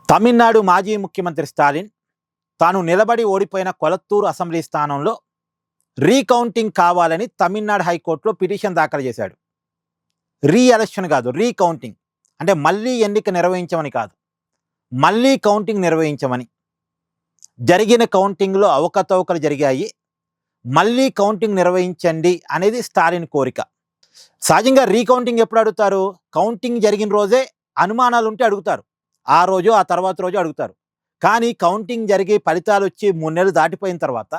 తమిళనాడు మాజీ ముఖ్యమంత్రి స్టాలిన్ తాను నిలబడి ఓడిపోయిన కొలత్తూరు అసెంబ్లీ స్థానంలో రీకౌంటింగ్ కావాలని తమిళనాడు హైకోర్టులో పిటిషన్ దాఖలు చేశాడు. ఎలక్షన్ కాదు, రీకౌంటింగ్ అంటే మళ్ళీ ఎన్నిక నిర్వహించమని కాదు, మళ్ళీ కౌంటింగ్ నిర్వహించమని. జరిగిన కౌంటింగ్లో అవకతవకలు జరిగాయి, మళ్ళీ కౌంటింగ్ నిర్వహించండి అనేది స్టాలిన్ కోరిక. సహజంగా రీకౌంటింగ్ ఎప్పుడు అడుగుతారు? కౌంటింగ్ జరిగిన రోజే అనుమానాలు ఉంటే అడుగుతారు, ఆ రోజు ఆ తర్వాత రోజు అడుగుతారు. కానీ కౌంటింగ్ జరిగి ఫలితాలు వచ్చి 3 నెలలు దాటిపోయిన తర్వాత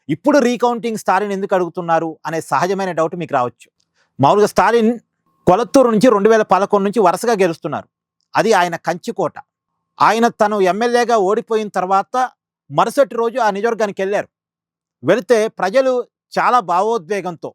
ఇప్పుడు రీకౌంటింగ్ స్టాలిన్ ఎందుకు అడుగుతున్నారు అనే సహజమైన డౌట్ మీకు రావచ్చు. మామూలుగా స్టాలిన్ కొలత్తూరు నుంచి 2011 నుంచి వరుసగా గెలుస్తున్నారు. అది ఆయన కంచికోట. ఆయన తను ఎమ్మెల్యేగా ఓడిపోయిన తర్వాత మరుసటి రోజు ఆ నియోజకవర్గానికి వెళ్ళారు. వెళితే ప్రజలు చాలా భావోద్వేగంతో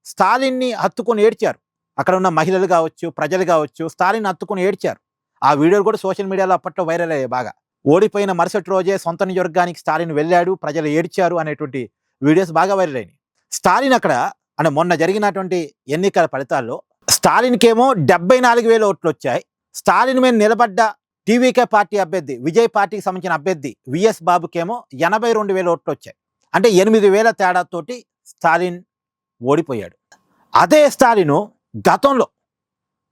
స్టాలిన్ని హత్తుకొని ఏడ్చారు. అక్కడ ఉన్న మహిళలు కావచ్చు, ప్రజలు కావచ్చు, స్టాలిన్ హత్తుకొని ఏడ్చారు. ఆ వీడియోలు కూడా సోషల్ మీడియాలో అప్పట్లో వైరల్ అయ్యాయి బాగా. ఓడిపోయిన మరుసటి రోజే సొంత నియోజకవర్గానికి స్టాలిన్ వెళ్ళాడు, ప్రజలు ఏడ్చారు అనేటువంటి వీడియోస్ బాగా వైరల్ అయినాయి. స్టాలిన్ అక్కడ అంటే మొన్న జరిగినటువంటి ఎన్నికల ఫలితాల్లో స్టాలిన్కేమో 74,000 ఓట్లు వచ్చాయి. స్టాలిన్ మీద నిలబడ్డ టీవీకే పార్టీ అభ్యర్థి, విజయ్ పార్టీకి సంబంధించిన అభ్యర్థి విఎస్ బాబుకేమో 82,000 ఓట్లు వచ్చాయి. అంటే 8,000 తేడాతోటి స్టాలిన్ ఓడిపోయాడు. అదే స్టాలిన్ గతంలో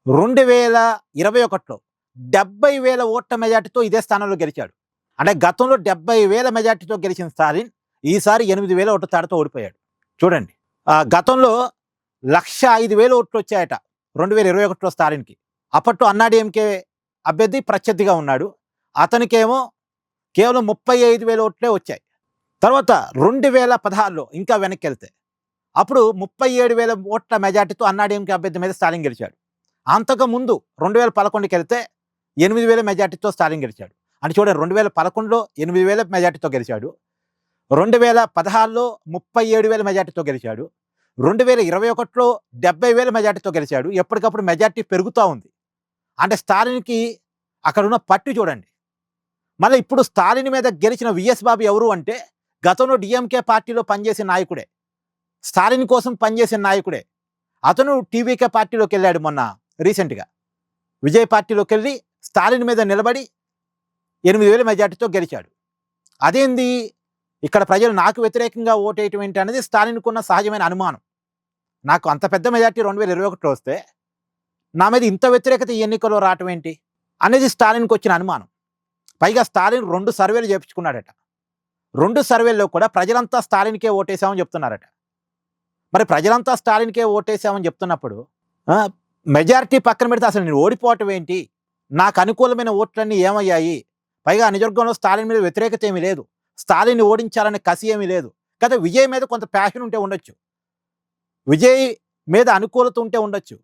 2021లో 70,000 ఓట్ల మెజార్టీతో ఇదే స్థానంలో గెలిచాడు. అంటే గతంలో 70,000 మెజార్టీతో గెలిచిన స్టాలిన్ ఈసారి 8,000 ఓట్ల తేడాతో ఓడిపోయాడు. చూడండి, గతంలో 105,000 ఓట్లు వచ్చాయట 2021లో స్టాలిన్కి. అప్పట్లో అన్నాడీఎంకే అభ్యర్థి ప్రత్యర్థిగా ఉన్నాడు, అతనికేమో కేవలం 35,000 ఓట్లే వచ్చాయి. తర్వాత 2016లో ఇంకా వెనక్కి వెళ్తే అప్పుడు 37,000 ఓట్ల మెజార్టీతో అన్నాడీఎంకే అభ్యర్థి మీద స్టాలిన్ గెలిచాడు. అంతకుముందు 2011కి వెళ్తే 8,000 మెజార్టీతో స్టాలిన్ గెలిచాడు. అంటే చూడండి, 2011లో 8,000 మెజార్టీతో గెలిచాడు, 2016లో 37,000 మెజార్టీతో గెలిచాడు, 2021లో 70,000 మెజార్టీతో గెలిచాడు. ఎప్పటికప్పుడు మెజార్టీ పెరుగుతూ ఉంది. అంటే స్టాలిన్కి అక్కడ ఉన్న పట్టు చూడండి. మళ్ళీ ఇప్పుడు స్టాలిన్ మీద గెలిచిన విఎస్ బాబు ఎవరు అంటే గతంలో డిఎంకే పార్టీలో పనిచేసిన నాయకుడే, స్టాలిన్ కోసం పనిచేసిన నాయకుడే. అతను టీవీకే పార్టీలోకి వెళ్ళాడు మొన్న రీసెంట్గా. విజయ్ పార్టీలోకి వెళ్ళి స్టాలిన్ మీద నిలబడి 8,000 మెజార్టీతో గెలిచాడు. అదేంది ఇక్కడ ప్రజలు నాకు వ్యతిరేకంగా ఓటేయటం ఏంటి అనేది స్టాలిన్కున్న సహజమైన అనుమానం. నాకు అంత పెద్ద మెజార్టీ 2021లో వస్తే నా మీద ఇంత వ్యతిరేకత ఈ ఎన్నికల్లో రావటం ఏంటి అనేది స్టాలిన్కి వచ్చిన అనుమానం. పైగా స్టాలిన్ 2 సర్వేలు చేయించుకున్నాడట. 2 సర్వేల్లో కూడా ప్రజలంతా స్టాలిన్కే ఓటేసామని చెప్తున్నారట. మరి ప్రజలంతా స్టాలిన్కే ఓటేసామని చెప్తున్నప్పుడు మెజారిటీ పక్కన పెడితే అసలు నేను ఓడిపోవటం ఏంటి, నాకు అనుకూలమైన ఓట్లన్నీ ఏమయ్యాయి? పైగా ఆ నియోజకవర్గంలో స్టాలిన్ మీద వ్యతిరేకత ఏమీ లేదు, స్టాలిన్ని ఓడించాలనే కసి ఏమీ లేదు. కదా విజయ్ మీద కొంత ప్యాషన్ ఉంటే ఉండొచ్చు, విజయ్ మీద అనుకూలత ఉంటే ఉండొచ్చు.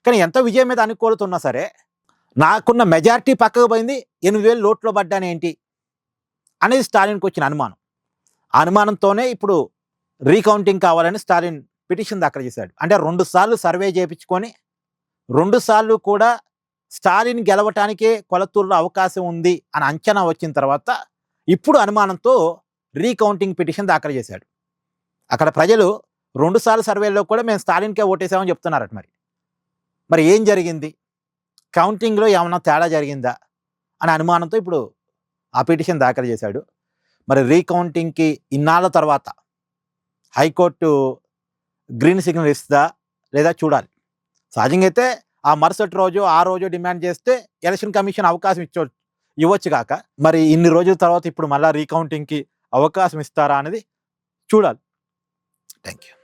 కానీ ఎంత విజయ్ మీద అనుకూలత ఉన్నా సరే నాకున్న మెజారిటీ పక్కకు పోయింది, 8,000 లోట్లో పడ్డానేంటి అనేది స్టాలిన్కి వచ్చిన అనుమానం. ఆ అనుమానంతోనే ఇప్పుడు రీకౌంటింగ్ కావాలని స్టాలిన్ పిటిషన్ దాఖలు చేశాడు. అంటే 2 సార్లు సర్వే చేయించుకొని 2 సార్లు కూడా స్టాలిన్ గెలవటానికే కొలత్తూరులో అవకాశం ఉంది అని అంచనా వచ్చిన తర్వాత ఇప్పుడు అనుమానంతో రీకౌంటింగ్ పిటిషన్ దాఖలు చేశాడు. అక్కడ ప్రజలు 2 సార్లు సర్వేలో కూడా మేము స్టాలిన్కే ఓటేసామని చెప్తున్నారట. మరి ఏం జరిగింది, కౌంటింగ్లో ఏమన్నా తేడా జరిగిందా అనే అనుమానంతో ఇప్పుడు ఆ పిటిషన్ దాఖలు చేశాడు. మరి రీకౌంటింగ్కి ఇన్నాళ్ళ తర్వాత హైకోర్టు గ్రీన్ సిగ్నల్ ఇస్తుందా లేదా చూడాలి. సహజంగా అయితే ఆ మరుసటి రోజు ఆ రోజు డిమాండ్ చేస్తే ఎలక్షన్ కమిషన్ అవకాశం ఇవ్వచ్చు కాక, మరి ఇన్ని రోజుల తర్వాత ఇప్పుడు మళ్ళీ రీకౌంటింగ్కి అవకాశం ఇస్తారా అనేది చూడాలి. Thank you.